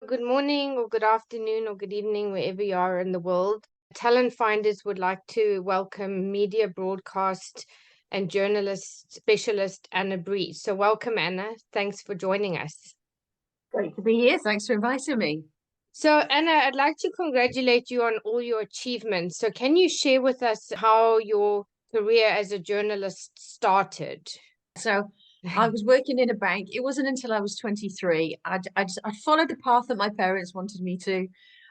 Good morning, or good afternoon, or good evening, wherever you are in the world. Talent Finders would like to welcome media broadcast and journalist specialist Anna Brees. So, welcome, Anna. Thanks for joining us. Great to be here. Thanks for inviting me. So, Anna, I'd like to congratulate you on all your achievements. So, can you share with us how your career as a journalist started? So I was working in a bank. It wasn't until I was 23. I'd followed the path that my parents wanted me to.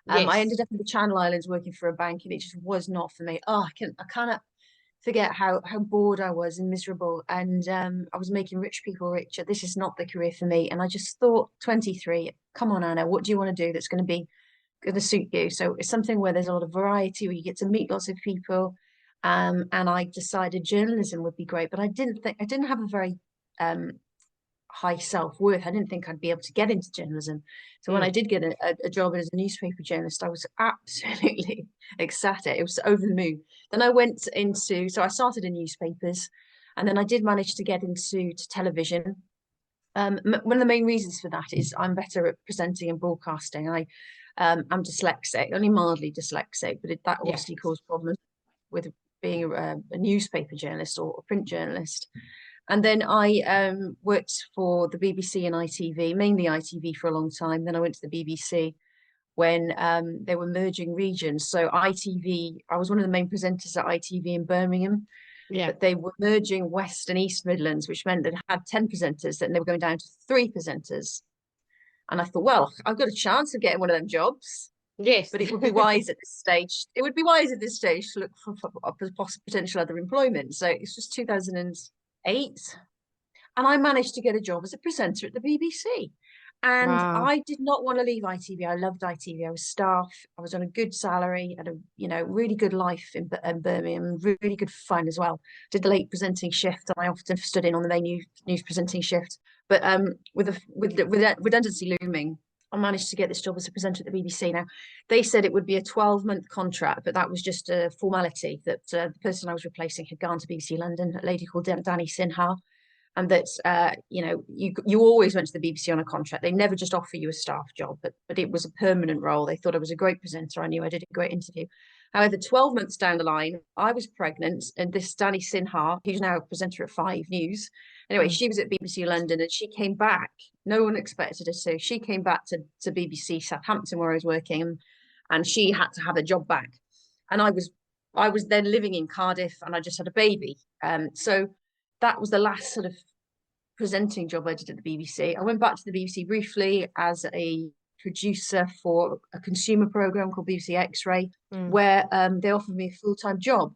I Yes. ended up in the Channel Islands working for a bank, and it just was not for me. I cannot forget how bored I was and miserable. And I was making rich people richer. This is not the career for me. And I just thought, 23, come on, Anna, what do you want to do that's going to suit you? So it's something where there's a lot of variety, where you get to meet lots of people. And I decided journalism would be great, but I didn't have a very um, high self-worth. I didn't think I'd be able to get into journalism. So when I Mm. did get a job as a newspaper journalist, I was absolutely ecstatic. It was over the moon. Then I went into, so I started in newspapers, and then I did manage to get into television. One of the main reasons for that is I'm better at presenting and broadcasting. I'm dyslexic, only mildly dyslexic, but that Yeah. obviously caused problems with being a newspaper journalist or a print journalist. And then I worked for the BBC and ITV, mainly ITV for a long time. Then I went to the BBC when they were merging regions. So ITV, I was one of the main presenters at ITV in Birmingham, Yeah. but they were merging West and East Midlands, which meant that had 10 presenters, and they were going down to 3 presenters. And I thought, well, I've got a chance of getting one of them jobs, Yes. but it would be wise at this stage. It would be wise at this stage to look for potential other employment. So it's just 2008, and I managed to get a job as a presenter at the BBC. And Wow. I did not want to leave ITV. I loved ITV. I was staff. I was on a good salary, had a really good life in Birmingham, really good fun as well. Did the late presenting shift, and I often stood in on the main news presenting shift. But with that redundancy looming, I managed to get this job as a presenter at the BBC. Now, they said it would be a 12-month contract, but that was just a formality that the person I was replacing had gone to BBC London, a lady called Danny Sinha, and that you always went to the BBC on a contract. They never just offer you a staff job, but it was a permanent role. They thought I was a great presenter. I knew I did a great interview. However, 12 months down the line, I was pregnant, and this Danny Sinha, who's now a presenter at Five News, anyway, Mm. she was at BBC London, and she came back. No one expected her to. She came back to BBC Southampton, where I was working, and she had to have a job back. And I was then living in Cardiff, and I just had a baby. So that was the last sort of presenting job I did at the BBC. I went back to the BBC briefly as a producer for a consumer program called BBC X-Ray, Mm. where they offered me a full-time job.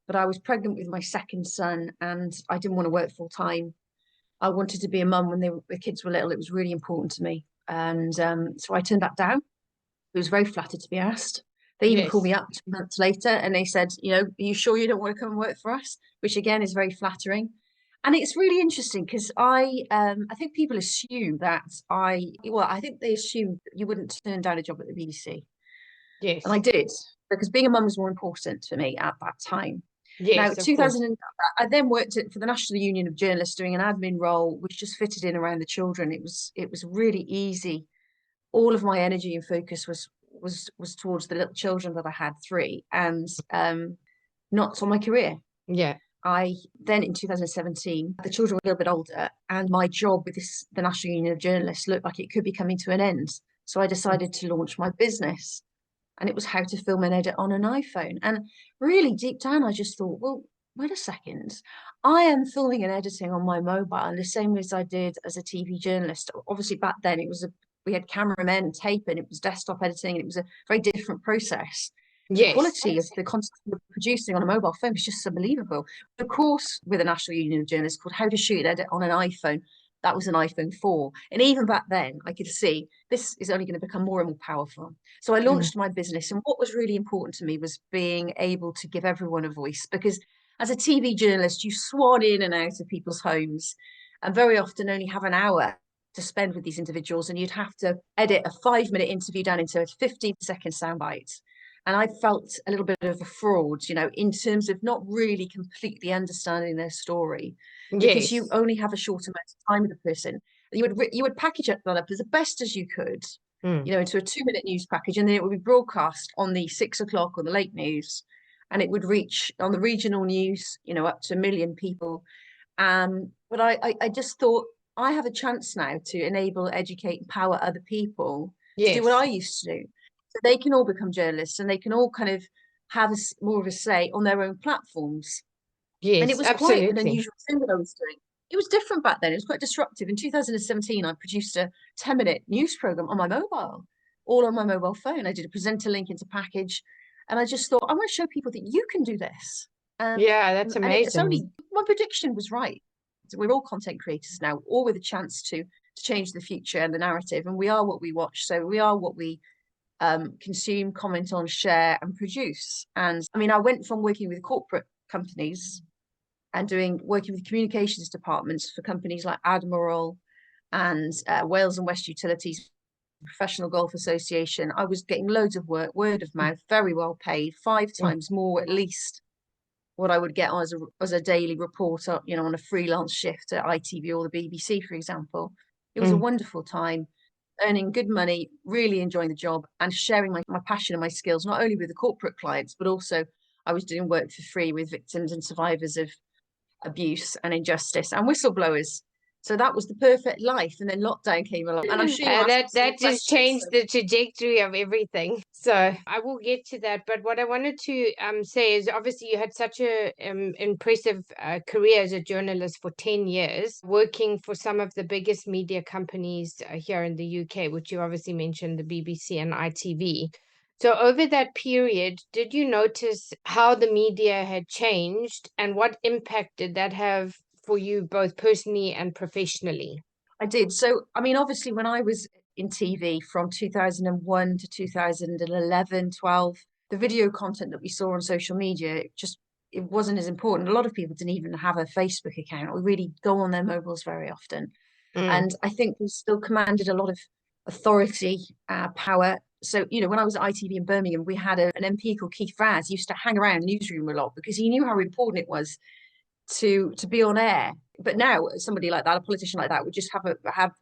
But I was pregnant with my second son, and I didn't want to work full time. I wanted to be a mum when the kids were little. It was really important to me, and so I turned that down. I was very flattered to be asked. They even called me Yes. up 2 months later, and they said, "Are you sure you don't want to come and work for us?" Which again is very flattering. And it's really interesting because I think people assume that I think they assume that you wouldn't turn down a job at the BBC. And I Yes. did, because being a mum was more important for me at that time. Now, Yes, of course. 2000, I then worked for the National Union of Journalists doing an admin role, which just fitted in around the children. It was really easy. All of my energy and focus was towards the little children that I had, three, and not on my career. Yeah. I then in 2017, the children were a little bit older, and my job with the National Union of Journalists looked like it could be coming to an end. So I Mm. decided to launch my business, and it was how to film and edit on an iPhone. And really deep down, I just thought, well, wait a second. I am filming and editing on my mobile the same as I did as a TV journalist. Obviously, back then we had cameramen and tape, and it was desktop editing, and it was a very different process. The Yes. quality of the content we're producing on a mobile phone is just unbelievable. Of course, with the National Union of Journalists called How to Shoot and Edit on an iPhone, that was an iPhone 4. And even back then, I could see this is only going to become more and more powerful. So I Mm. launched my business. And what was really important to me was being able to give everyone a voice, because as a TV journalist, you swan in and out of people's homes and very often only have an hour to spend with these individuals. And you'd have to edit a 5-minute interview down into a 15-second soundbite. And I felt a little bit of a fraud, in terms of not really completely understanding their story, because you Yes. only have a short amount of time with a person. You would package that up as the best as you could, Mm. into a 2-minute news package, and then it would be broadcast on the 6 o'clock or the late news, and it would reach on the regional news, up to 1 million people. But I just thought I have a chance now to enable, educate, empower other people to do what Yes. I used to do. So they can all become journalists and they can all kind of have more of a say on their own platforms. And it Yes, was quite an absolutely. unusual thing that I was doing. It was different back then. It was quite disruptive. In 2017, I produced a 10-minute news program on my mobile, all on my mobile phone. I did a presenter link into package. And I just thought, I want to show people that you can do this. Yeah, that's And it's amazing. only, my prediction was right. So we're all content creators now, all with a chance to change the future and the narrative. And we are what we watch. So we are what we consume, comment on, share, and produce. And I mean, I went from working with corporate companies and working with communications departments for companies like Admiral and Wales and West Utilities, Professional Golf Association. I was getting loads of work, word of mouth, very well paid, five Mm, times more at least what I would get as a daily reporter, on a freelance shift at ITV or the BBC, for example. It was a mm. wonderful time, earning good money, really enjoying the job, and sharing my passion and my skills, not only with the corporate clients, but also I was doing work for free with victims and survivors of abuse and injustice and whistleblowers. So that was the perfect life. And then lockdown came along. And I'm sure you asked me some more That just questions. changed So the trajectory of everything. So I will get to that. But what I wanted to say is obviously you had such a impressive career as a journalist for 10 years, working for some of the biggest media companies here in the UK, which you obviously mentioned, the BBC and ITV. So over that period, did you notice how the media had changed and what impact did that have for you both personally and professionally? I did. So, I mean, obviously, when I was in TV from 2001 to 2011, 12, the video content that we saw on social media, it wasn't as important. A lot of people didn't even have a Facebook account or really go on their mobiles very often. Mm, And I think we still commanded a lot of authority, power. So, when I was at ITV in Birmingham, we had an MP called Keith Vaz, used to hang around the newsroom a lot because he knew how important it was to be on air. But now somebody like that, a politician like that, would just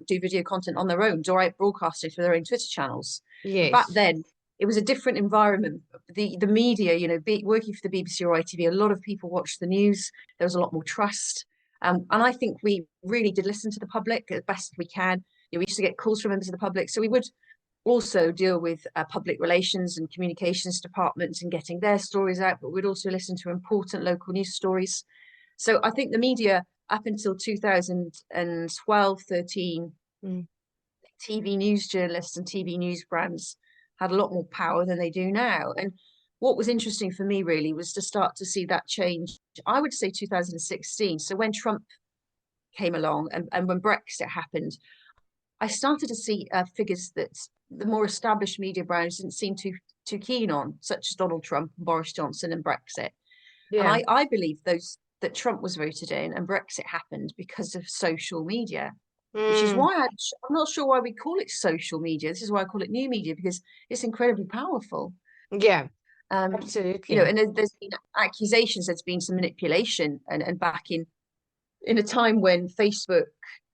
do video content on their own, or broadcasting through their own Twitter channels. But back yes. then, it was a different environment. The media, working for the BBC or ITV, a lot of people watched the news. There was a lot more trust, and I think we really did listen to the public as best we can. We used to get calls from members of the public, so we would also deal with public relations and communications departments and getting their stories out, but we'd also listen to important local news stories. So I think the media up until 2012, 13, Mm. TV news journalists and TV news brands had a lot more power than they do now. And what was interesting for me really was to start to see that change. I would say 2016. So when Trump came along and when Brexit happened, I started to see figures that the more established media brands didn't seem too keen on, such as Donald Trump, Boris Johnson, and Brexit. And Yeah. I believe that Trump was voted in and Brexit happened because of social media, which is Mm. why I'm not sure why we call it social media. This is why I call it new media because it's incredibly powerful. Yeah, Um, absolutely. and there's been accusations there's been some manipulation and back in a time when Facebook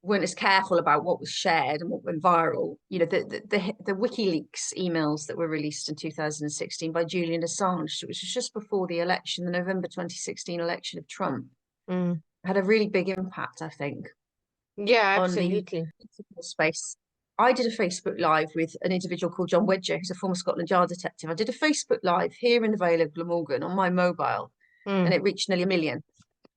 weren't as careful about what was shared and what went viral. The WikiLeaks emails that were released in 2016 by Julian Assange, which was just before the election, the November 2016 election of Trump, Mm. had a really big impact, I think, Yeah, on the absolutely. political space. I did a Facebook Live with an individual called John Wedger, who's a former Scotland Yard detective. I did a Facebook Live here in the Vale of Glamorgan on my mobile, and Mm. it reached nearly 1 million.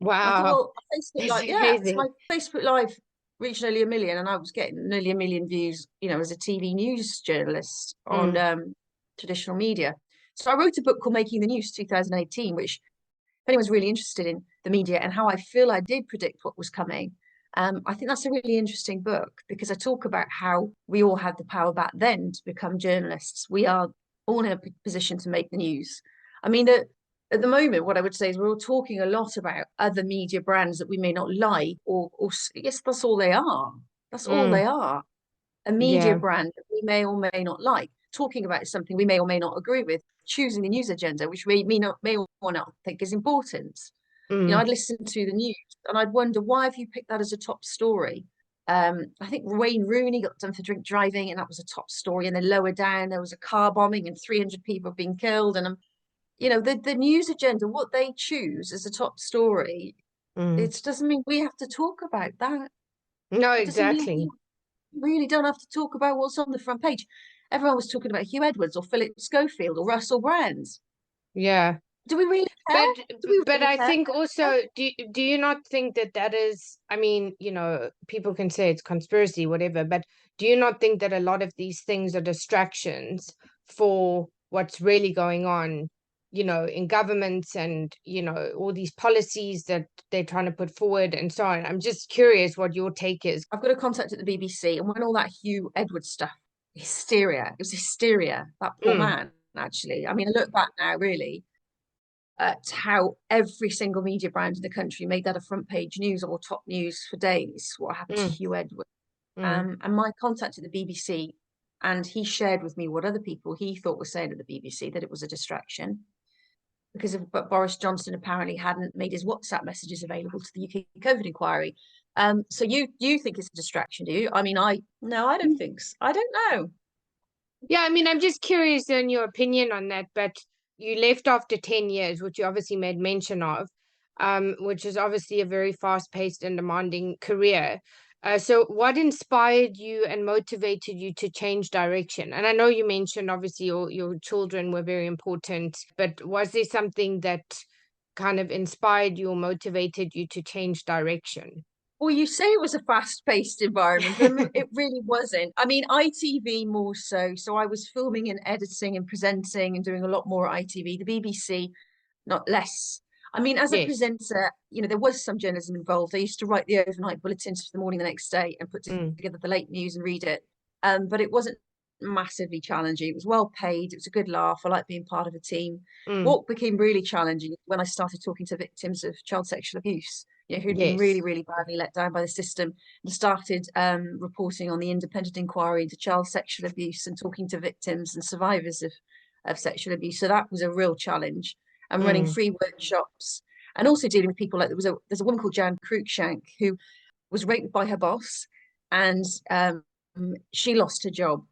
I thought, Wow, well, Facebook that's Live, yeah, so amazing. my Facebook Live reached nearly 1 million, and I was getting nearly 1 million views, as a TV news journalist on Mm. traditional media. So I wrote a book called Making the News 2018, which if anyone's really interested in the media and how I feel I did predict what was coming, I think that's a really interesting book because I talk about how we all had the power back then to become journalists. We are all in a position to make the news. I mean, at the moment, what I would say is we're all talking a lot about other media brands that we may not like, or yes, that's all they are. That's all Mm. they are. A media Yeah. brand that we may or may not like, talking about something we may or may not agree with, choosing the news agenda, which we may or not think is important. Mm. I'd listen to the news and I'd wonder, why have you picked that as a top story? I think Wayne Rooney got done for drink driving, and that was a top story. And then lower down, there was a car bombing and 300 people being killed. And the news agenda, what they choose as a top story, Mm. it doesn't mean we have to talk about that. No, It doesn't mean we exactly. really don't have to talk about what's on the front page. Everyone was talking about Hugh Edwards or Philip Schofield or Russell Brand. Yeah. Do we really care? But Do we but really I care? think also, do you not think that that is, I mean, people can say it's conspiracy, whatever, but do you not think that a lot of these things are distractions for what's really going on, in governments and, all these policies that they're trying to put forward and so on? I'm just curious what your take is. I've got a contact at the BBC, and when all that Hugh Edwards stuff, hysteria, it was hysteria. That poor Mm, man, actually. I mean, I look back now, really, at how every single media brand in the country made that a front page news or top news for days. What happened to mm, Hugh Edwards? mm, And my contact at the BBC, and he shared with me what other people he thought were saying at the BBC, that it was a distraction because but Boris Johnson apparently hadn't made his WhatsApp messages available to the UK COVID inquiry. So you think it's a distraction, do you? I mean, I don't think so. I don't know. Yeah, I mean, I'm just curious in your opinion on that, but you left after 10 years, which you obviously made mention of, which is obviously a very fast-paced and demanding career. So what inspired you and motivated you to change direction? And I know you mentioned obviously your children were very important, but was there something that kind of inspired you or motivated you to change direction? Well, you say it was a fast-paced environment, but it really wasn't. I mean, ITV more so. So I was filming and editing and presenting and doing a lot more at ITV. The BBC, not less. I mean, as a Yes. presenter, there was some journalism involved. I used to write the overnight bulletins for the morning the next day and put Mm, together the late news and read it. But it wasn't massively challenging. It was well paid. It was a good laugh. I like being part of a team. mm, What became really challenging when I started talking to victims of child sexual abuse, who'd been yes. really, really badly let down by the system, and started reporting on the independent inquiry into child sexual abuse and talking to victims and survivors of sexual abuse. So that was a real challenge. And running Mm, free workshops and also dealing with people like there's a woman called Jan Cruikshank who was raped by her boss, and she lost her job.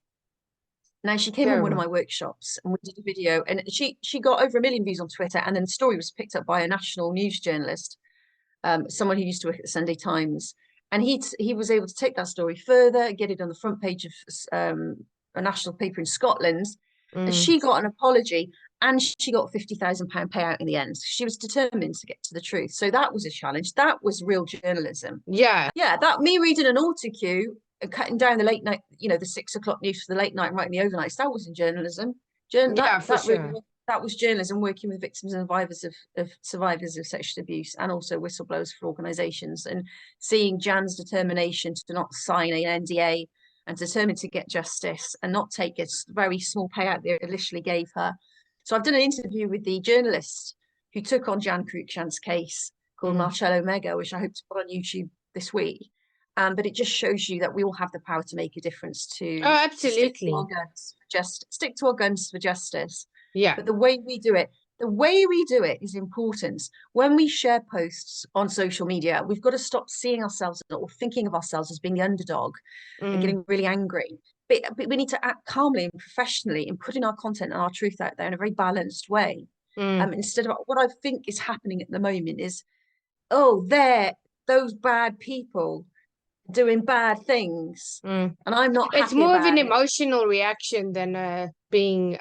Now she came on one of terrible. my workshops and we did a video, and she got over 1 million views on Twitter, and then the story was picked up by a national news journalist, someone who used to work at the Sunday Times, and he was able to take that story further, get it on the front page of a national paper in Scotland, and Mm, she got an apology, and she got £50,000 payout in the end. She was determined to get to the truth. So that was a challenge. That was real journalism. yeah. Yeah, that me reading an autocue and cutting down the late night, the 6 o'clock news for the late night and writing the overnights, that wasn't journalism. That Yeah, for that really sure. that was journalism, working with victims and survivors of sexual abuse, and also whistleblowers for organisations, and seeing Jan's determination to not sign an NDA and determined to get justice and not take a very small payout they initially gave her. So I've done an interview with the journalist who took on Jan Cruikshank's case, called Mm. Marcello Mega, which I hope to put on YouTube this week. But it just shows you that we all have the power to make a difference, Oh, to stick to our absolutely. guns for justice, stick to our guns for justice. Yeah. But the way we do it is important. When we share posts on social media, we've got to stop seeing ourselves or thinking of ourselves as being the underdog and Mm, getting really angry. But we need to act calmly and professionally in putting our content and our truth out there in a very balanced way. mm, Instead of what I think is happening at the moment is, oh, they're those bad people doing bad things, mm. and I'm not It's happy more of an about it. emotional reaction than being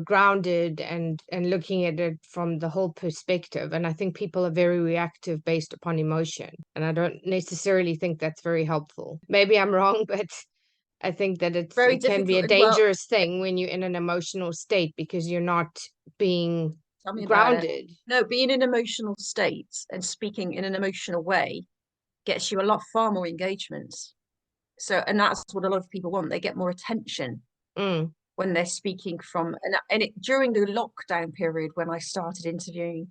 grounded and looking at it from the whole perspective. And I think people are very reactive based upon emotion. And I don't necessarily think that's very helpful. Maybe I'm wrong, but I think that Very it can be difficult. a And well, dangerous thing when you're in an emotional state because you're not being tell me about it. grounded. No, being in an emotional state and speaking in an emotional way gets you a lot far more engagement. So, and that's what a lot of people want. They get more attention Mm, when they're speaking from, and it during the lockdown period when I started interviewing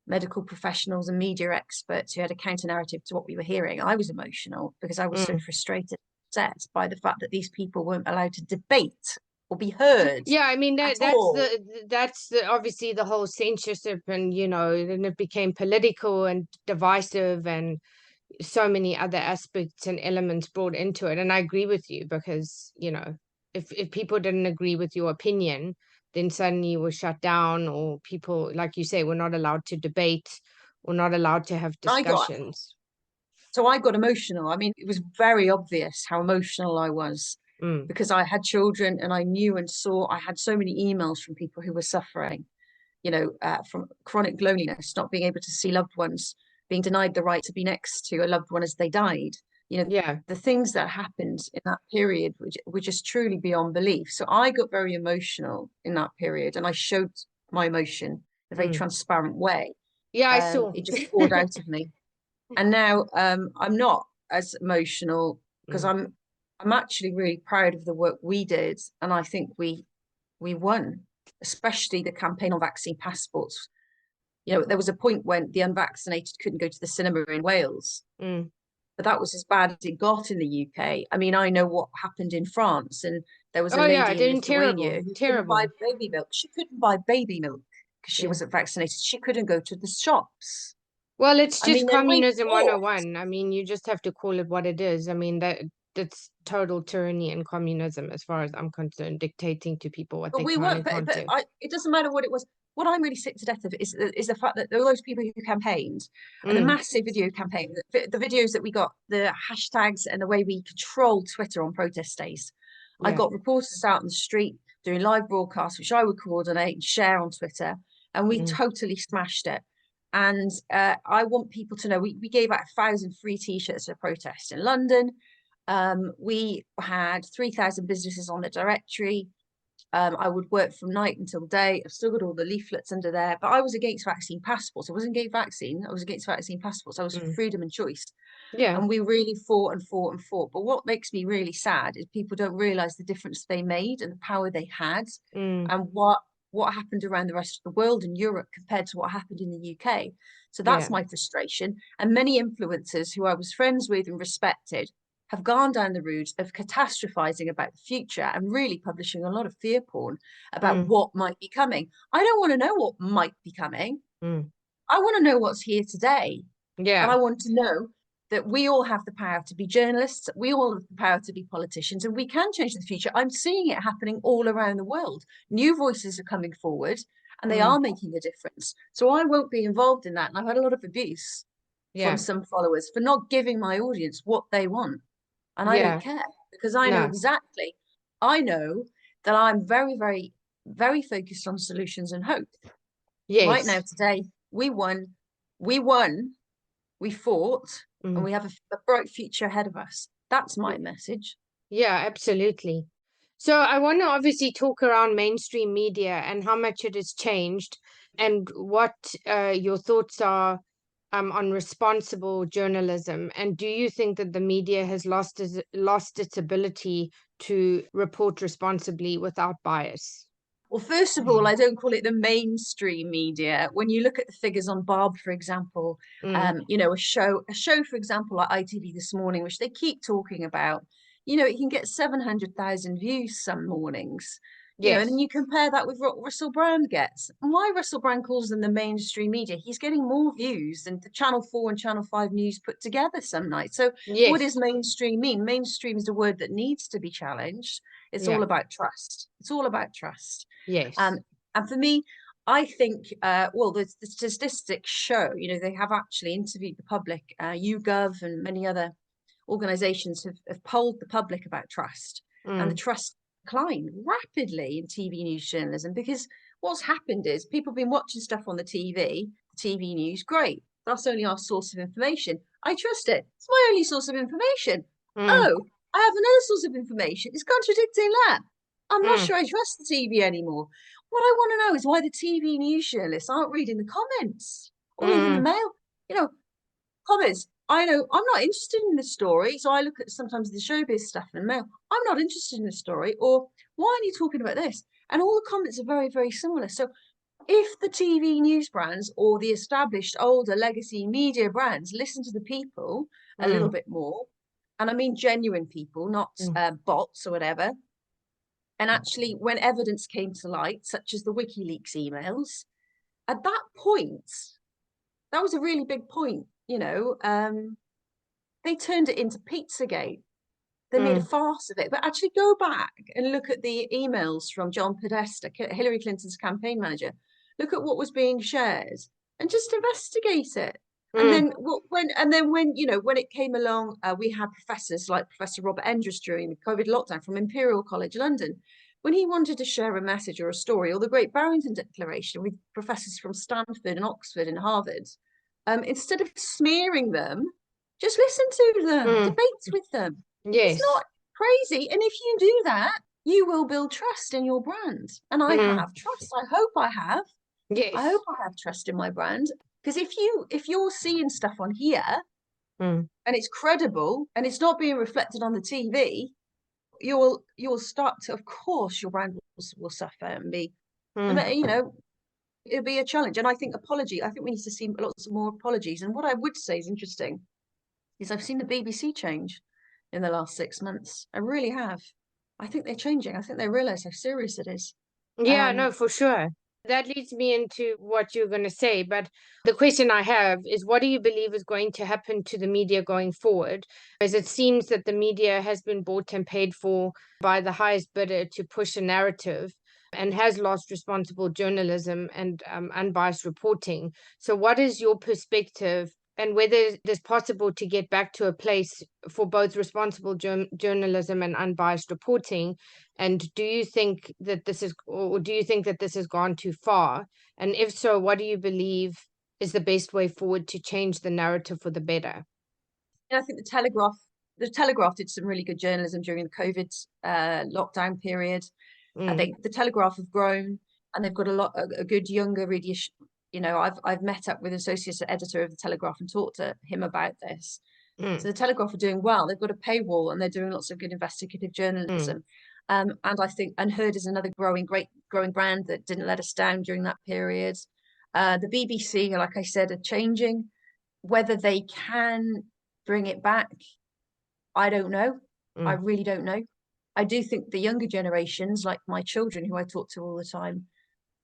medical professionals and media experts who had a counter narrative to what we were hearing, I was emotional because I was so mm. frustrated, upset by the fact that these people weren't allowed to debate or be heard Yeah, I mean at that's all. the obviously the whole censorship and then it became political and divisive and so many other aspects and elements brought into it. And I agree with you because, if people didn't agree with your opinion, then suddenly you were shut down, or people, like you say, were not allowed to debate or not allowed to have I got discussions. So I got emotional. I mean, it was very obvious how emotional I was Mm, because I had children and I knew and saw, I had so many emails from people who were suffering, from chronic loneliness, not being able to see loved ones, being denied the right to be next to a loved one as they died. yeah. The things that happened in that period were just truly beyond belief. So I got very emotional in that period and I showed my emotion in a very Mm. transparent way. Yeah, I saw. It just poured out of me. And now I'm not as emotional because Mm, I'm actually really proud of the work we did, and I think we won, especially the campaign on vaccine passports. There was a point when the unvaccinated couldn't go to the cinema in Wales, mm. but that was as bad as it got in the UK. I mean, I know what happened in France, and there was a Oh yeah, lady in doing Lithuania terrible, who couldn't buy terrible. baby milk. She couldn't buy baby milk because she Yeah. wasn't vaccinated. She couldn't go to the shops. Well, it's I just mean, then we communism fought. 101. I mean, you just have to call it what it is. I mean, that's total tyranny and communism as far as I'm concerned, dictating to people what But they we can weren't. and can't do. It doesn't matter what it was. What I'm really sick to death of is the fact that there were those people who campaigned and the Mm, massive video campaign, the videos that we got, the hashtags and the way we controlled Twitter on protest days. I yeah. got reporters out in the street doing live broadcasts, which I would coordinate and share on Twitter, and we Mm, totally smashed it. And I want people to know we gave out 1,000 free T-shirts at a protest in London. We had 3,000 businesses on the directory. I would work from night until day. I've still got all the leaflets under there, but I was against vaccine passports. I wasn't against vaccine. I was against vaccine passports. I was for mm. freedom and choice. Yeah. And we really fought and fought and fought. But what makes me really sad is people don't realize the difference they made and the power they had Mm, and what happened around the rest of the world and Europe compared to what happened in the UK. So that's yeah. my frustration. And many influencers who I was friends with and respected have gone down the route of catastrophizing about the future and really publishing a lot of fear porn about Mm, what might be coming. I don't want to know what might be coming. mm. I want to know what's here today. And Yeah. I want to know that we all have the power to be journalists, we all have the power to be politicians, and we can change the future. I'm seeing it happening all around the world. New voices are coming forward and they Mm, are making a difference. So I won't be involved in that. And I've had a lot of abuse from yeah. some followers for not giving my audience what they want. And I don't Yeah. care because I know No. exactly, I know that I'm very, very, very focused on solutions and hope. Right now, Yes. today, we won, we fought, and Mm. we have a bright future ahead of us. That's my message. Yeah, absolutely. So I want to obviously talk around mainstream media and how much it has changed and what your thoughts are on responsible journalism. And do you think that the media has lost its ability to report responsibly without bias? Well, first of all, I don't call it the mainstream media. When you look at the figures on Barb, for example, Mm, a show, for example, like ITV This Morning, which they keep talking about, it can get 700,000 views some mornings. And then yes. you compare that with what Russell Brand gets. And why Russell Brand calls them the mainstream media? He's getting more views than the Channel 4 and Channel 5 news put together some nights. So what Yes. does mainstream mean? Mainstream is a word that needs to be challenged. It's all Yeah. about trust. It's all about trust. Yes. Um, and for me, I think, well, the statistics show, they have actually interviewed the public. YouGov and many other organizations have polled the public about trust, and the Mm, trust declined rapidly in TV news journalism because what's happened is people have been watching stuff on the TV news, great. That's only our source of information. I trust it. It's my only source of information. mm, Oh, I have another source of information. It's contradicting that. I'm not mm, sure I trust the TV anymore. What I want to know is why the TV news journalists aren't reading the comments or even the mm, mail. You know, Comments. I know I'm not interested in this story, so I look at sometimes the showbiz stuff and mail. I'm not interested in this story, or why are you talking about this? And all the comments are very, very similar. So if the TV news brands or the established older legacy media brands listen to the people a little mm, bit more, and I mean genuine people, not mm, bots or whatever, and actually when evidence came to light, such as the WikiLeaks emails, at that point, that was a really big point, they turned it into Pizzagate. They made a Mm, farce of it. But actually go back and look at the emails from John Podesta, Hillary Clinton's campaign manager. Look at what was being shared and just investigate it. And mm, then when when it came along, we had professors like Professor Robert Endres during the COVID lockdown from Imperial College London. When he wanted to share a message or a story, or the Great Barrington Declaration with professors from Stanford and Oxford and Harvard, instead of smearing them, just listen to them, mm. debate with them. It's Yes. not crazy. And if you do that, you will build trust in your brand. And I Mm, have trust. I hope I have. I hope yes. I have trust in my brand. Because if you're seeing stuff on here Mm, and it's credible and it's not being reflected on the TV, you'll start to, of course, your brand will suffer and be, mm. it'll be a challenge. And I think I think we need to see lots of more apologies. And what I would say is interesting is I've seen the BBC change in the last 6 months. I really have. I think they're changing. I think they realize how serious it is. Yeah, no, Um, for sure. That leads me into what you're going to say. But the question I have is, what do you believe is going to happen to the media going forward? As it seems that the media has been bought and paid for by the highest bidder to push a narrative and has lost responsible journalism and unbiased reporting. So, what is your perspective, and whether it's possible to get back to a place for both responsible journalism and unbiased reporting? And do you think that this has gone too far? And if so, what do you believe is the best way forward to change the narrative for the better? and I think the Telegraph did some really good journalism during the COVID lockdown period. Mm, The Telegraph have grown, and they've got a good younger readership. I've met up with an associate editor of the Telegraph and talked to him about this. So mm, the Telegraph are doing well. They've got a paywall and they're doing lots of good investigative mm, journalism. And I think Unheard is another great growing brand that didn't let us down during that period. The BBC, like I said, are changing. Whether they can bring it back, I don't know. I mm. really don't know. I do think the younger generations, like my children, who I talk to all the time,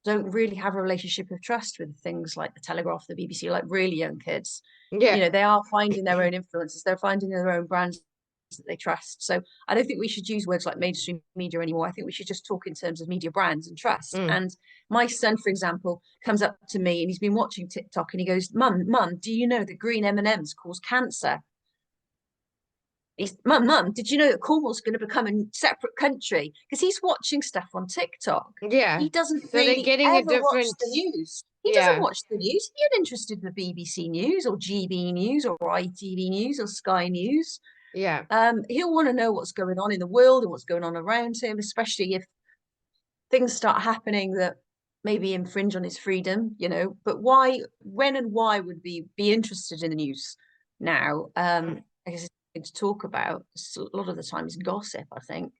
don't really have a relationship of trust with things like the Telegraph, the BBC, like really young kids. Yeah, They are finding their own influences, they're finding their own brands that they trust. So I don't think we should use words like mainstream media anymore. I think we should just talk in terms of media brands and trust. mm, And my son, for example, comes up to me and he's been watching TikTok and he goes, Mum, do you know that green M&Ms cause cancer? Mum, did you know that Cornwall's going to become a separate country? Because he's watching stuff on TikTok. yeah. He doesn't So they're really getting a ever watch different, the news. He doesn't yeah, watch the news. He's not interested in the BBC News or GB News or ITV News or Sky News. yeah, He'll want to know what's going on in the world and what's going on around him, especially if things start happening that maybe infringe on his freedom. But when and why would be interested in the news now? I guess it's something to talk about. A lot of the time is gossip, I think.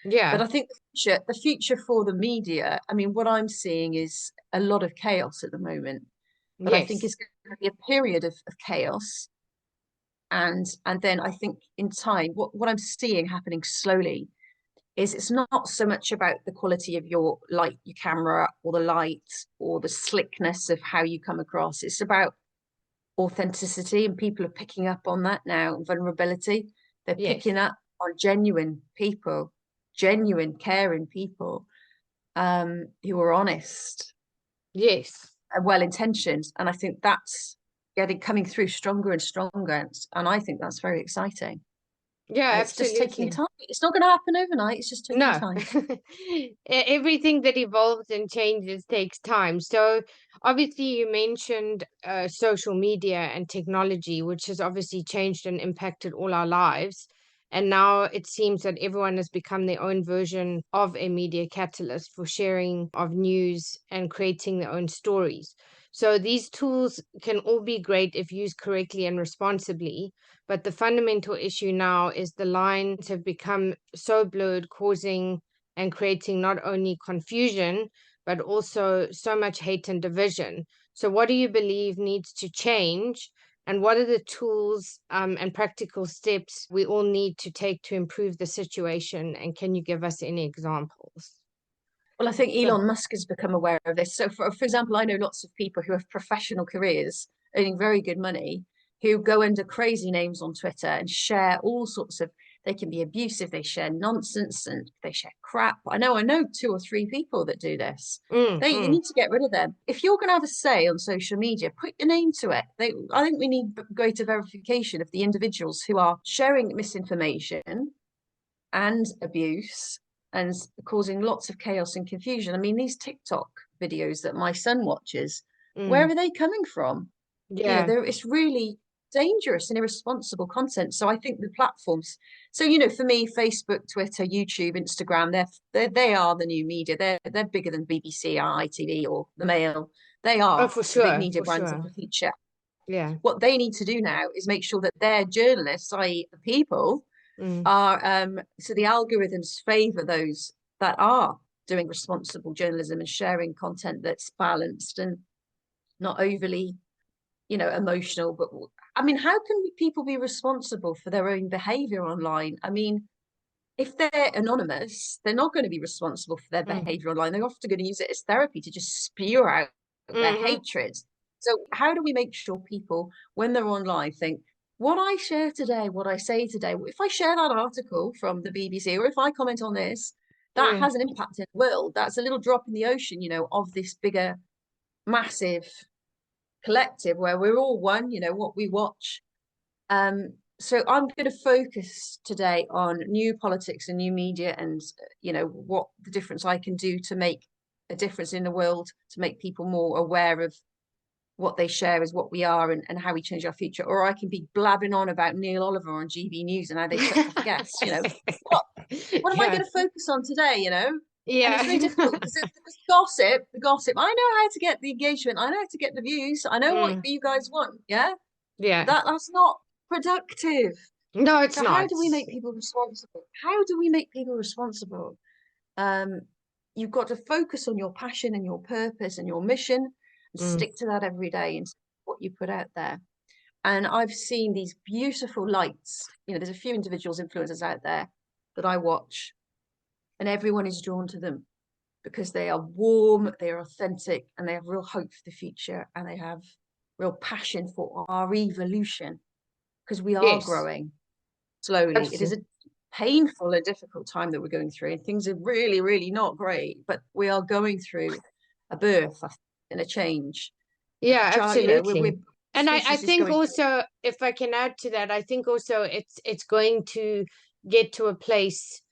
But yeah, I think the future for the media, I mean, what I'm seeing is a lot of chaos at the moment. But I think yes, it's going to be a period of chaos. And then I think in time, what I'm seeing happening slowly is it's not so much about the quality of your camera or the light or the slickness of how you come across. It's about authenticity, and people are picking up on that now. Vulnerability, they're yes, picking up on genuine people, genuine caring people, who are honest yes. and well intentioned. And I think that's getting coming through stronger and stronger, and I think that's very exciting. Yeah, And it's just taking absolutely. time. It's not going to happen overnight. It's just taking No. time. Everything that evolves and changes takes time. So, obviously, you mentioned social media and technology, which has obviously changed and impacted all our lives. And now it seems that everyone has become their own version of a media catalyst for sharing of news and creating their own stories. So, these tools can all be great if used correctly and responsibly. But the fundamental issue now is the lines have become so blurred, causing and creating not only confusion, but also so much hate and division. So, what do you believe needs to change? And what are the tools and practical steps we all need to take to improve the situation? And can you give us any examples? Well, I think So, Elon Musk has become aware of this. So, for example, I know lots of people who have professional careers earning very good money who go under crazy names on Twitter and share all sorts of, they can be abusive, they share nonsense and they share crap. I know 2 or 3 people that do this. You mm. need to get rid of them. If you're going to have a say on social media, put your name to it. I think we need greater verification of the individuals who are sharing misinformation and abuse and causing lots of chaos and confusion. I mean, these TikTok videos that my son watches, where Mm. are they coming from? Yeah. It's really dangerous and irresponsible content. So I think the platforms, so for me, Facebook, Twitter, YouTube, Instagram, they are the new media. They're bigger than BBC or ITV or the Mail. They Oh, are for the big sure, media for brands of sure. the future. Yeah. What they need to do now is make sure that their journalists, i.e., the people, Mm. are so the algorithms favor those that are doing responsible journalism and sharing content that's balanced and not overly emotional. But I mean, how can people be responsible for their own behavior online? I mean, if they're anonymous, they're not going to be responsible for their Mm. behavior online. They're often going to use it as therapy to just spew out their Mm-hmm. hatred. So how do we make sure people, when they're online, think, what I share today, what I say today, if I share that article from the BBC or if I comment on this, that Mm. has an impact in the world. That's a little drop in the ocean, of this bigger, massive collective where we're all one, what we watch. So I'm going to focus today on new politics and new media and, what the difference I can do to make a difference in the world, to make people more aware of what they share is what we are and how we change our future. Or I can be blabbing on about Neil Oliver on GB News and how they chucked off a guest, What, what am I Yeah. going to focus on today? And it's very Yeah. difficult because the gossip. I know how to get the engagement. I know how to get the views. I know what Mm. you guys want. Yeah. Yeah. That's not productive. No, it's So how not. do we make people responsible? How do we make people responsible? Um, you've got to focus on your passion and your purpose and your mission and Mm. stick to that every day and what you put out there. And I've seen these beautiful lights. There's a few individuals, influencers out there that I watch, and everyone is drawn to them because they are warm, they are authentic, and they have real hope for the future, and they have real passion for our evolution because we are Yes, growing slowly. It is absolutely. a painful and difficult time that we're going through, and things are really, really not great, but we are going through a birth and a change. Yeah, We're absolutely. the And I species is think going through. also, if I can add to that, I think also it's going to get to a place,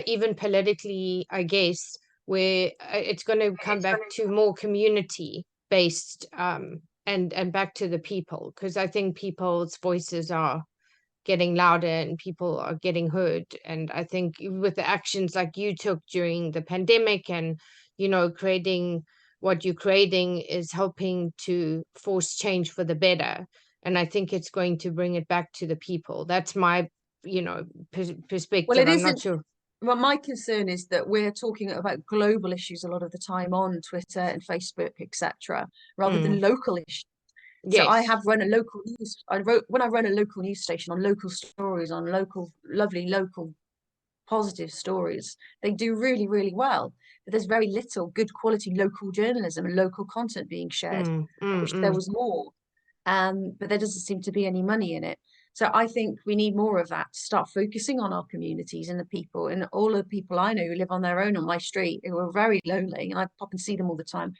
even politically, I guess, where it's going to come back to more community based, and back to the people, because I think people's voices are getting louder and people are getting heard. And I think with the actions like you took during the pandemic and, creating what you're creating is helping to force change for the better. And I think it's going to bring it back to the people. That's my, Well, perspective. it I'm not isn't. sure. Well, my concern is that we're talking about global issues a lot of the time on Twitter and Facebook, etc., rather than Mm, local issues. So I yes. have run a local news. I run a local news station on local stories, on local, lovely local positive stories. They do really, really well. But there's very little good quality local journalism and local content being shared. Mm, I mm, wish there mm, was more, but there doesn't seem to be any money in it. So I think we need more of that to start focusing on our communities and the people and all the people I know who live on their own on my street who are very lonely, and I pop and see them all the time.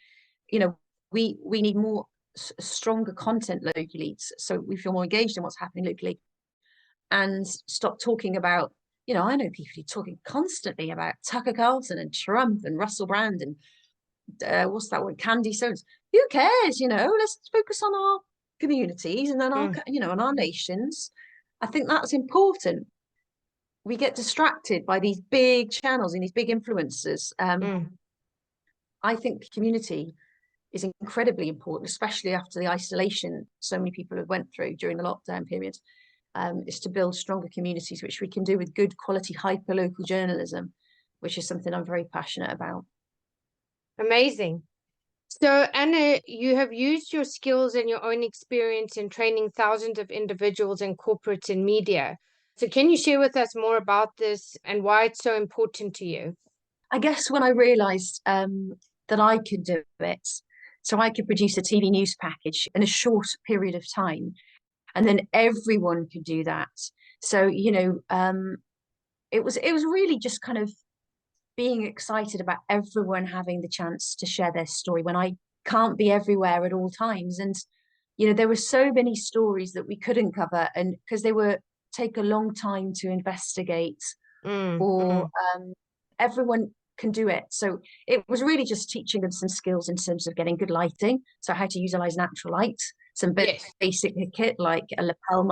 You know, we need more stronger content locally, so we feel more engaged in what's happening locally, and stop talking about. I know people who are talking constantly about Tucker Carlson and Trump and Russell Brand and what's that one, Candy Stones. Who cares? Let's focus on our communities and then our mm, and our nations. I think that's important. We get distracted by these big channels and these big influencers. mm. I think community is incredibly important, especially after the isolation so many people have went through during the lockdown period. Is to build stronger communities, which we can do with good quality hyper local journalism, which is something I'm very passionate about. Amazing. So, Anna, you have used your skills and your own experience in training thousands of individuals and corporates in media. So, can you share with us more about this and why it's so important to you? I guess when I realised that I could do it, so I could produce a TV news package in a short period of time, and then everyone could do that. So, it was really just kind of being excited about everyone having the chance to share their story when I can't be everywhere at all times. And, there were so many stories that we couldn't cover, and because they were take a long time to investigate, Mm, or mm. everyone can do it. So it was really just teaching them some skills in terms of getting good lighting. So how to utilize natural light, some Yes. basic kit like a lapel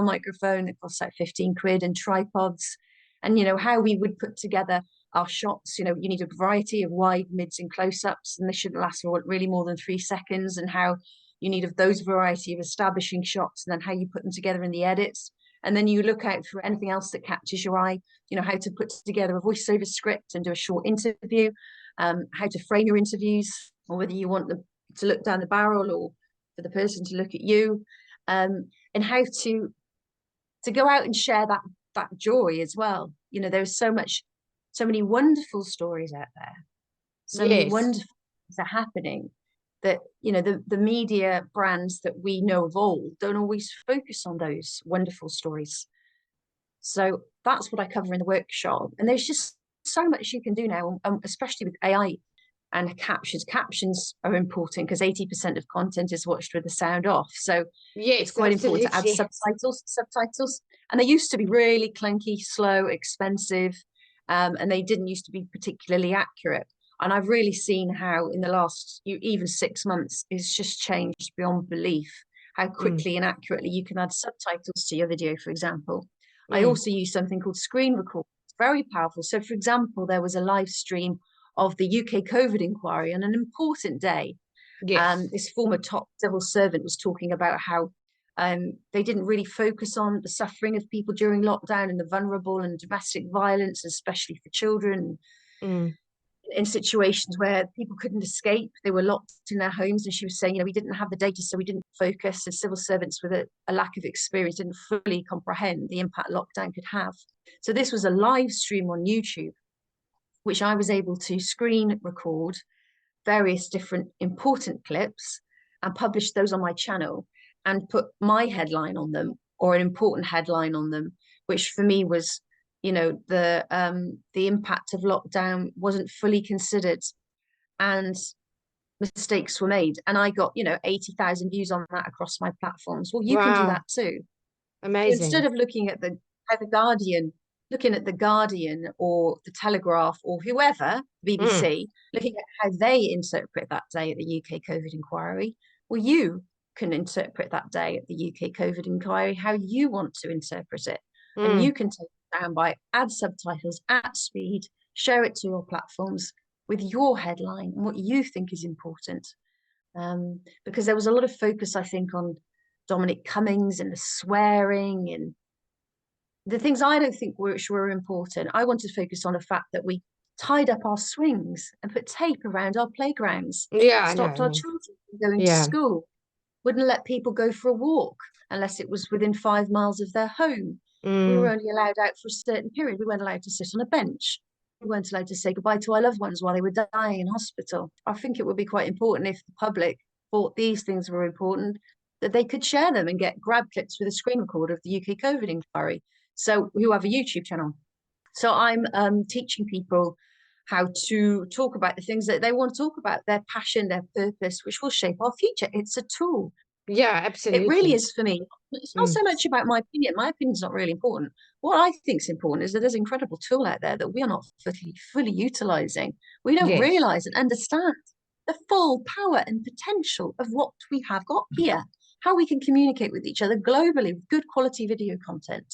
microphone that costs like 15 quid, and tripods, and how we would put together our shots. You need a variety of wide, mids, and close-ups, and they shouldn't last for really more than 3 seconds. And how you need of those variety of establishing shots, and then how you put them together in the edits. And then you look out for anything else that catches your eye. How to put together a voiceover script and do a short interview, how to frame your interviews, or whether you want them to look down the barrel or for the person to look at you, and how to go out and share that joy as well. There's so many wonderful stories out there, so many Yes. wonderful things are happening that the media brands that we know of old don't always focus on those wonderful stories. So that's what I cover in the workshop. And there's just so much you can do now, especially with AI and captions. Captions are important because 80% of content is watched with the sound off. So it's Yes, quite important to add absolutely. subtitles. And they used to be really clunky, slow, expensive, and they didn't used to be particularly accurate. And I've really seen how in the last even 6 months it's just changed beyond belief, how Mm, quickly and accurately you can add subtitles to your video, for example. I mm. also use something called screen record. It's very powerful. So, for example, there was a live stream of the UK COVID inquiry on an important day. Yes. This former top civil servant was talking about how they didn't really focus on the suffering of people during lockdown and the vulnerable and domestic violence, especially for children, Mm, in situations where people couldn't escape. They were locked in their homes. And she was saying, we didn't have the data, so we didn't focus. And civil servants with a lack of experience didn't fully comprehend the impact lockdown could have. So this was a live stream on YouTube, which I was able to screen record various different important clips and publish those on my channel and put my headline on them, or an important headline on them, which for me was, the impact of lockdown wasn't fully considered, and mistakes were made. And I got, 80,000 views on that across my platforms. Well, you can do wow. that too. So instead Amazing. of looking at the Guardian, looking at the Guardian or the Telegraph or whoever, Mm, BBC, looking at how they interpret that day at the UK COVID inquiry, well, you can interpret that day at the UK COVID inquiry how you want to interpret it. And mm. you can take it down by add subtitles at speed, share it to your platforms with your headline and what you think is important. Because there was a lot of focus, I think, on Dominic Cummings and the swearing and the things I don't think were important. I want to focus on the fact that we tied up our swings and put tape around our playgrounds, Yeah, I know, stopped I our know. children from going to Yeah. school, wouldn't let people go for a walk unless it was within 5 miles of their home. We were Mm, only allowed out for a certain period. We weren't allowed to sit on a bench. We weren't allowed to say goodbye to our loved ones while they were dying in hospital. I think it would be quite important if the public thought these things were important, that they could share them and get grab clips with a screen recorder of the UK COVID inquiry. So who have a YouTube channel. So I'm teaching people how to talk about the things that they want to talk about, their passion, their purpose, which will shape our future. It's a tool. yeah, It really absolutely. is for me. It's not Mm, so much about my opinion. My opinion's not really important. What I think is important is that there's an incredible tool out there that we are not fully utilizing. We don't yes. realize and understand the full power and potential of what we have got here, how we can communicate with each other globally with good quality video content.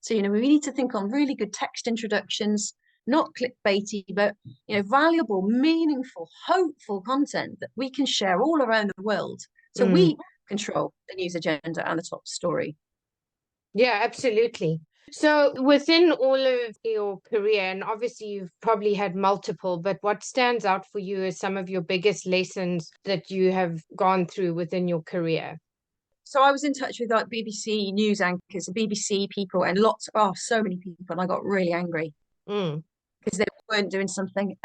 So, we need to think on really good text introductions, not clickbaity, but, valuable, meaningful, hopeful content that we can share all around the world. So Mm, we control the news agenda and the top story. yeah, absolutely. So within all of your career, and obviously you've probably had multiple, but what stands out for you as some of your biggest lessons that you have gone through within your career? So I was in touch with like BBC news anchors, BBC people, and so many people, and I got really angry Mm, because they weren't doing something.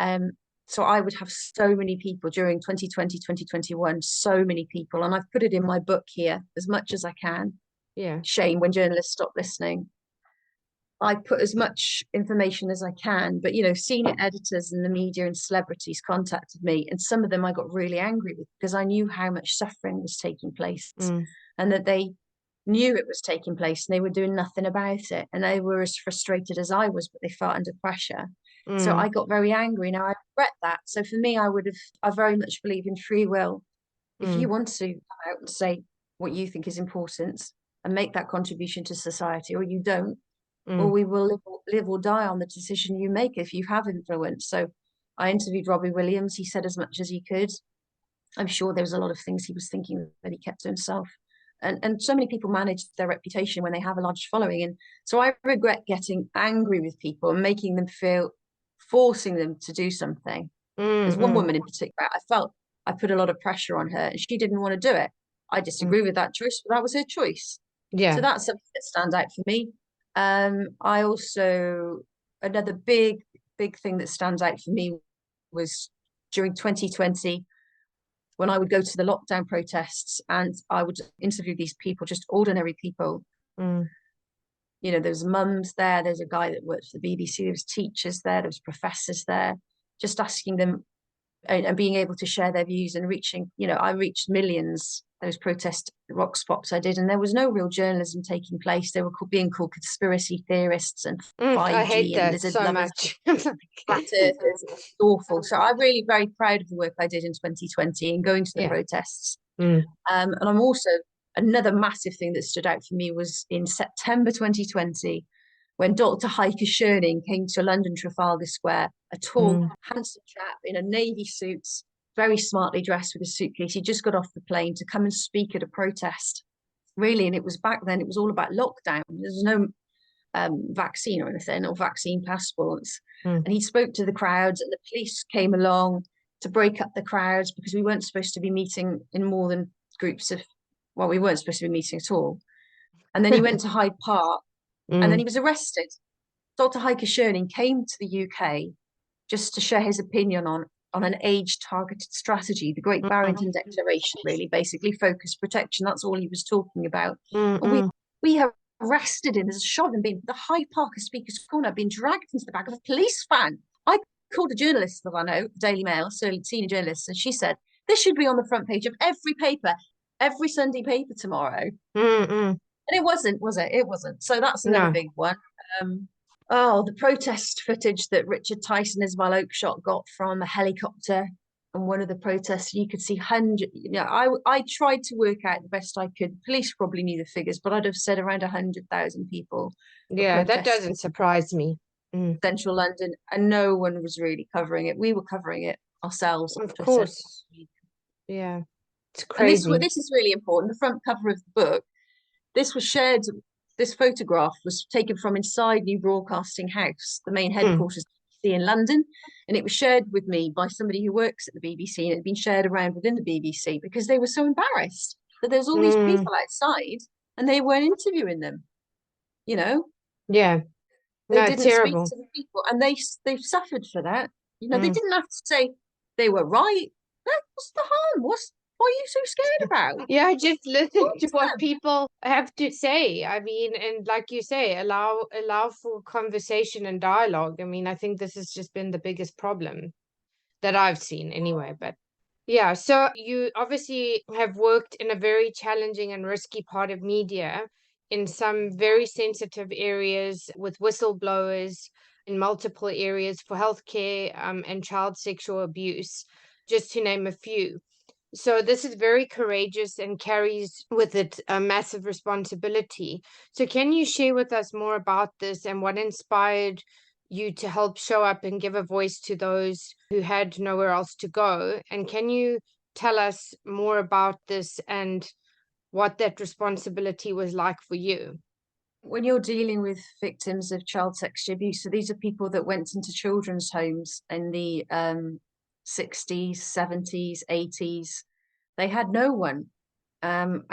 So I would have so many people during 2020, 2021, so many people, and I've put it in my book here as much as I can. Yeah. shame when journalists stop listening. I put as much information as I can, but senior editors in the media and celebrities contacted me, and some of them I got really angry with because I knew how much suffering was taking place Mm, and that they knew it was taking place and they were doing nothing about it. And they were as frustrated as I was, but they felt under pressure. So mm, I got very angry. Now I regret that. So for me, I very much believe in free will. If you mm, want to come out and say what you think is important and make that contribution to society, or you don't, well, mm, we will live or die on the decision you make if you have influence. So I interviewed Robbie Williams. He said as much as he could. I'm sure there was a lot of things he was thinking that he kept to himself. And so many people manage their reputation when they have a large following. And so I regret getting angry with people and making them feel, forcing them to do something. mm, There's one mm, woman in particular, I felt I put a lot of pressure on her and she didn't want to do it. I mm. disagree with that choice, but that was her choice. So Yeah. that's something that stands out for me. I also, another big thing that stands out for me was during 2020, when I would go to the lockdown protests and I would interview these people, just ordinary people. Mm, There's mums there, there's a guy that worked for the BBC, there was teachers there was professors there, just asking them and being able to share their views and reaching, I reached millions, those protest rock spots I did, and there was no real journalism taking place. They were being called conspiracy theorists and I hate 5G and that lizard so lovers, much. flat earthers. It's awful. So I'm really very proud of the work I did in 2020 and going to the Yeah. protests. Mm, And I'm also, another massive thing that stood out for me was in September 2020, when Dr. Heike Schoening came to London Trafalgar Square, a tall, mm, handsome chap in a navy suit, very smartly dressed with a suitcase. He just got off the plane to come and speak at a protest, really. And it was back then, it was all about lockdown. There's no vaccine or anything, or vaccine passports. mm. And he spoke to the crowds, and the police came along to break up the crowds because we weren't supposed to be meeting in more than groups of, well, we weren't supposed to be meeting at all. And then he went to Hyde Park, and then Mm, he was arrested. Dr. Heike Schoening came to the UK just to share his opinion on an age-targeted strategy, the Great mm, Barrington Declaration, really, basically focused protection. That's all he was talking about. mm, And we mm. we have arrested him. There's a shot of him being the Hyde Park Speaker's Corner, being dragged into the back of a police van. I called a journalist that I know, Daily Mail, so senior journalist, and she said this should be on the front page of every paper, every Sunday paper tomorrow. Mm, mm. And it wasn't, was it? It wasn't. So that's another No. big one. Um, oh, the protest footage that Richard Tyson, Isabel Oakeshott got from a helicopter and one of the protests, you could see hundreds. I tried to work out the best I could. Police probably knew the figures, but I'd have said around 100,000 people were Yeah, that protesting doesn't surprise me. Mm. in central London, and no one was really covering it. We were covering it ourselves Of on Twitter. course. Yeah. It's And this crazy. this is really important. The front cover of the book, this was shared. This photograph was taken from inside New Broadcasting House, the main Mm, headquarters of the BBC in London, and it was shared with me by somebody who works at the BBC, and it had been shared around within the BBC because they were so embarrassed that there's all these mm. people outside and they weren't interviewing them. You know, Yeah. they No, didn't speak terrible. to the people, and they've suffered for that. They Mm. didn't have to say they were right. No, what's the harm? What are you so scared about? Yeah, just listen Talk to to what them. people have to say. I mean, and like you say, allow for conversation and dialogue. I mean, I think this has just been the biggest problem that I've seen anyway. But yeah, so you obviously have worked in a very challenging and risky part of media in some very sensitive areas with whistleblowers in multiple areas for healthcare and child sexual abuse, just to name a few. So this is very courageous and carries with it a massive responsibility. So can you share with us more about this and what inspired you to help show up and give a voice to those who had nowhere else to go? And can you tell us more about this and what that responsibility was like for you? When you're dealing with victims of child sexual abuse, so these are people that went into children's homes in the 60s, 70s, 80s, they had no one. And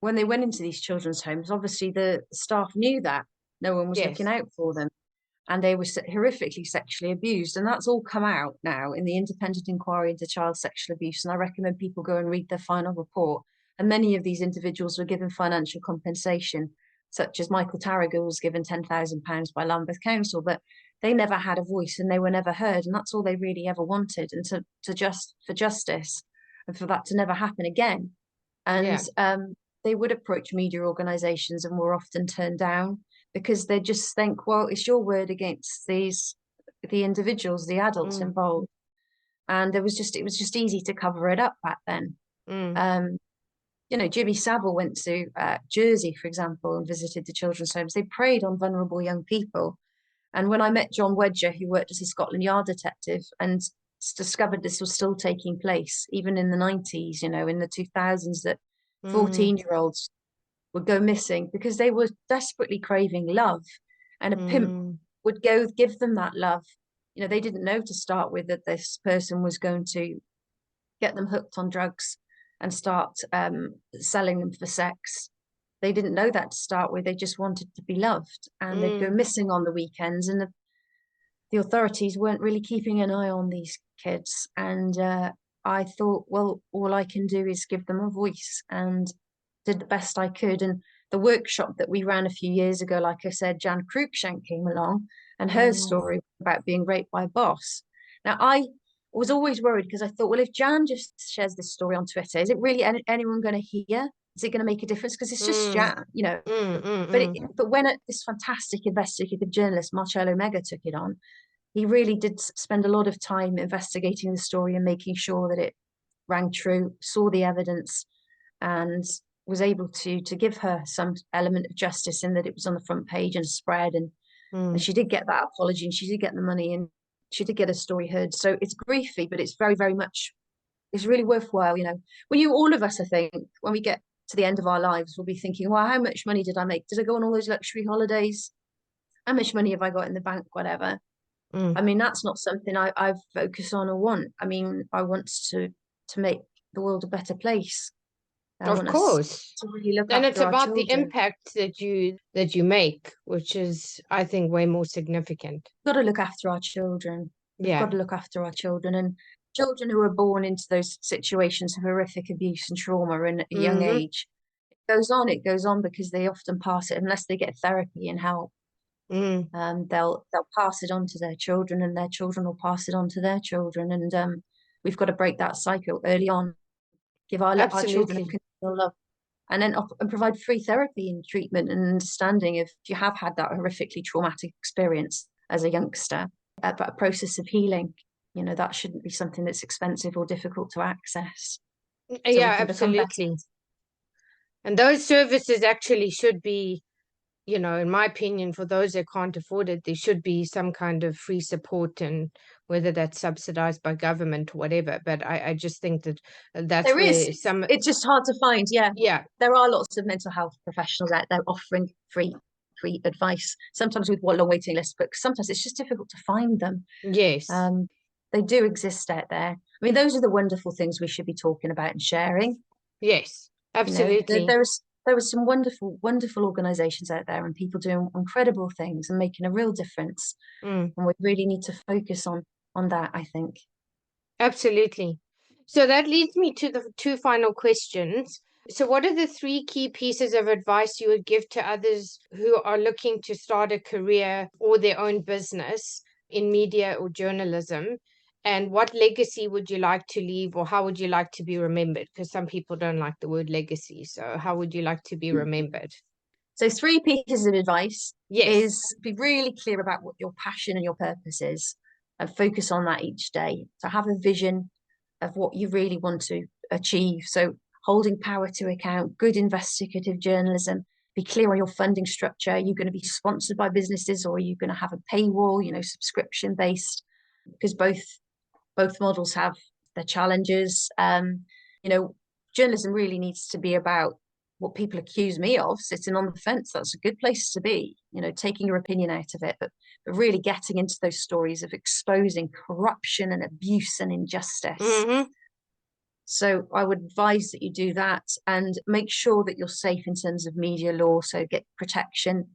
when they went into these children's homes, obviously the staff knew that no one was looking Yes. out for them. And they were horrifically sexually abused. And that's all come out now in the independent inquiry into child sexual abuse. And I recommend people go and read their final report. And many of these individuals were given financial compensation, such as Michael Tarragall was given £10,000 by Lambeth Council, but they never had a voice and they were never heard. And that's all they really ever wanted, and for justice and for that to never happen again. And Yeah. they would approach media organisations and were often turned down because they just think, well, it's your word against the individuals, the adults Mm, involved. And it was just easy to cover it up back then. mm, Um, Jimmy Savile went to Jersey, for example, and visited the children's homes. They preyed on vulnerable young people. And when I met John Wedger, who worked as a Scotland Yard detective and discovered this was still taking place, even in the 90s, in the 2000s, that mm, 14-year-olds would go missing because they were desperately craving love. And a pimp mm, would go give them that love. They didn't know to start with that this person was going to get them hooked on drugs and start selling them for sex. They didn't know that to start with. They just wanted to be loved, and they'd go mm, missing on the weekends. And the authorities weren't really keeping an eye on these kids. And I thought, well, all I can do is give them a voice, and did the best I could. And the workshop that we ran a few years ago, like I said, Jan Cruikshank came along, and her mm, story about being raped by a boss. Now, I was always worried because I thought, well, if Jan just shares this story on Twitter, is it really anyone going to hear? Is it going to make a difference? Because it's just mm, Jan. mm, mm, But mm. but when this fantastic investigative journalist Marcello Mega took it on, he really did spend a lot of time investigating the story and making sure that it rang true, saw the evidence, and was able to give her some element of justice in that it was on the front page and spread, and Mm. she did get that apology, and she did get the money, and she did get a story heard. So it's griefy, but it's very, very much, it's really worthwhile. When all of us, I think, when we get to the end of our lives, we'll be thinking, well, how much money did I make? Did I go on all those luxury holidays? How much money have I got in the bank? Whatever. Mm. I mean, that's not something I focus on or want. I mean, I want to make the world a better place. I Of want us course. to really look And it's after our about the children. impact that you make, which is, I think, way more significant. We've got to look after our children. We've got Yeah. to look after our children, and children who are born into those situations of horrific abuse and trauma in a young Mm-hmm. age. It goes on because they often pass it unless they get therapy and help. Mm. They'll pass it on to their children, and their children will pass it on to their children. And we've got to break that cycle early on. Give our children Absolutely. unconditional love, and then and provide free therapy and treatment and understanding if you have had that horrifically traumatic experience as a youngster. But a process of healing, that shouldn't be something that's expensive or difficult to access, so we Yeah, can become better. absolutely. And those services actually should be, in my opinion, for those that can't afford it, there should be some kind of free support, and whether that's subsidized by government or whatever. But I just think that that's There is. where some, It's just hard to find. Yeah, yeah, there are lots of mental health professionals out there offering free advice. Sometimes with long waiting lists, but sometimes it's just difficult to find them. yes, Um, they do exist out there. I mean, those are the wonderful things we should be talking about and sharing. yes, absolutely. There are some wonderful, wonderful organisations out there and people doing incredible things and making a real difference. Mm. And we really need to focus on that, I think. Absolutely. So that leads me to the two final questions. So, what are the three key pieces of advice you would give to others who are looking to start a career or their own business in media or journalism? And what legacy would you like to leave, or how would you like to be remembered? Because some people don't like the word legacy. So, how would you like to be remembered? So, three pieces of advice Yes. is be really clear about what your passion and your purpose is and focus on that each day. So, have a vision of what you really want to achieve. So, holding power to account, good investigative journalism, be clear on your funding structure. Are you going to be sponsored by businesses, or are you going to have a paywall, subscription based? Because both models have their challenges. Journalism really needs to be about what people accuse me of, sitting on the fence. That's a good place to be, taking your opinion out of it, but really getting into those stories of exposing corruption and abuse and injustice. Mm-hmm. So I would advise that you do that and make sure that you're safe in terms of media law. So get protection,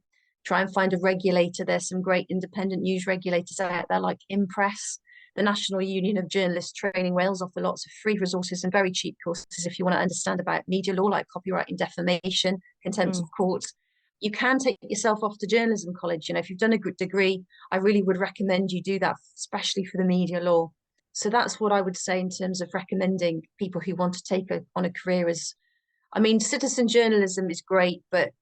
try and find a regulator. There's some great independent news regulators out there like Impress the National Union of Journalists Training Wales offer lots of free resources and very cheap courses if you want to understand about media law, like copyright and defamation, contempt Mm. of court. You can take yourself off to journalism college. If you've done a good degree, I really would recommend you do that, especially for the media law. So that's what I would say in terms of recommending people who want to take on a career as, I mean, citizen journalism is great, but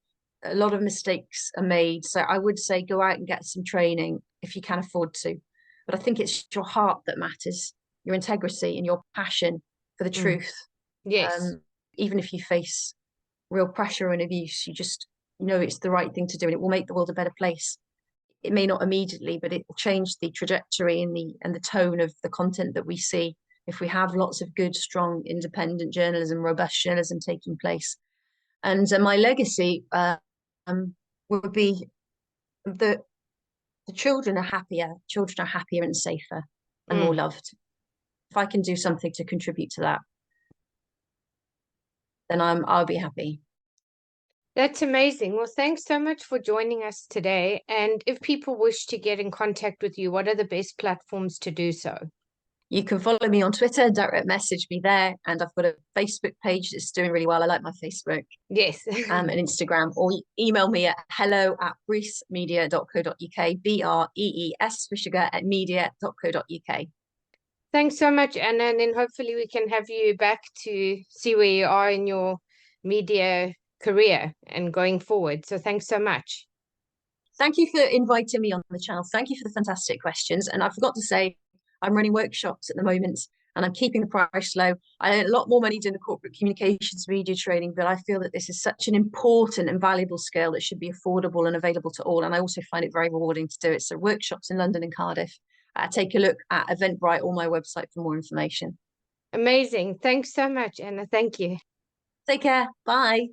a lot of mistakes are made. So I would say go out and get some training if you can afford to. But I think it's your heart that matters, your integrity and your passion for the Mm. truth. Yes. Um, Even if you face real pressure and abuse, you just know it's the right thing to do and it will make the world a better place. It may not immediately, but it will change the trajectory and the tone of the content that we see if we have lots of good, strong, independent journalism, robust journalism taking place. And my legacy would be that the children are happier and safer and more Mm. loved. If I can do something to contribute to that, then I'll be happy. That's amazing. Well, thanks so much for joining us today. And if people wish to get in contact with you, what are the best platforms to do so? You can follow me on Twitter, direct message me there, and I've got a Facebook page that's doing really well. I like my Facebook. Yes. And Instagram, or email me at hello@breesmedia.co.uk, BREES for sugar at media.co.uk. Thanks so much, Anna. And then hopefully we can have you back to see where you are in your media career and going forward. So thanks so much. Thank you for inviting me on the channel. Thank you for the fantastic questions. And I forgot to say, I'm running workshops at the moment and I'm keeping the price low. I earn a lot more money doing the corporate communications media training, but I feel that this is such an important and valuable skill that should be affordable and available to all. And I also find it very rewarding to do it. So workshops in London and Cardiff. Take a look at Eventbrite or my website for more information. Amazing. Thanks so much, Anna. Thank you. Take care. Bye.